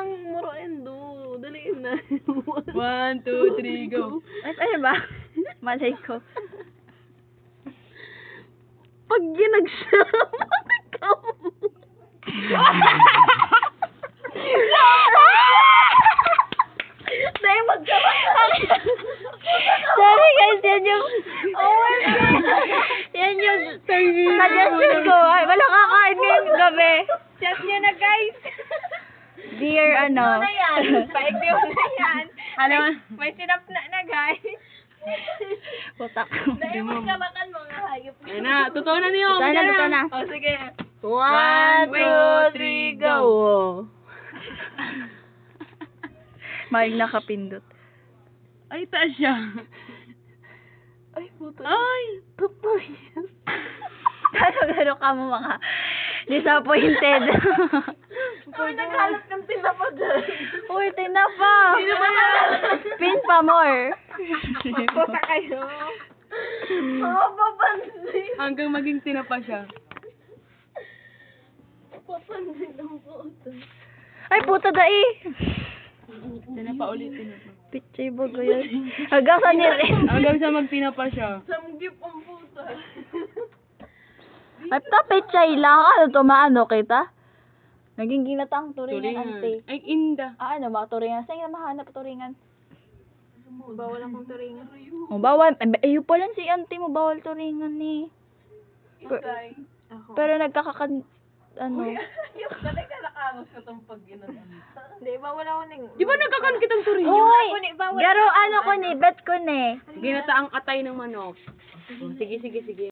ang moroendo. Dali na. 1, 2, 3, go. Ay, ano ba? Malay ko. Pag ginagsama, ikaw. Dahil Sorry guys, yan yung... Oh my God. Yan yung suggestion ko. Ay, wala kakain ngayong gabi. Chat niya na, guys. Dear, ano... Paikli mo na yan. Ano? May sinapna na, guys. Putak. Dahil magkabakan mo nga, hayop. Ayun na, totoo na niyo. Totoo na, totoo na. O, sige. 1, 2, 3, go. Maling nakapindot. Ay, taas siya. Ay, puto. Ay! Totoo yan. Gano'n ka mo mga disappointed. Uy, naghalat ng tinapa dyan. Uy, tinapa. Sino ba yan? Pin pa more. Puta kayo. Oo, papansin. Hanggang maging tinapa siya. Papansin ang puta. Ay, puta dai. Tinapa ulit, tinapa. Pichay bago yan. Hanggang sa nirin. Hanggang sa magtinapa siya. Samgip ang puta. Ay, ta pichay lang. Ano to, maano kita? Naging ginatang turingan, ante. Ay, inda. Ah, ano ba, turingan? Saan yung mahanap turingan? Bawal akong turingan. Oh, bawal. Ayun pa lang si auntie mo, bawal turingan ni. Isay. Pero nagkakakan... Ano? Yung talaga nakamos ko itong pag-inan. Hindi, bawal ako ning... Di ba nagkakan kitang turin? Hoy! Ako ni, bawal. Garo, ano ko ni, bet ko ni. Ginataang atay ng manok. Sige, sige, sige.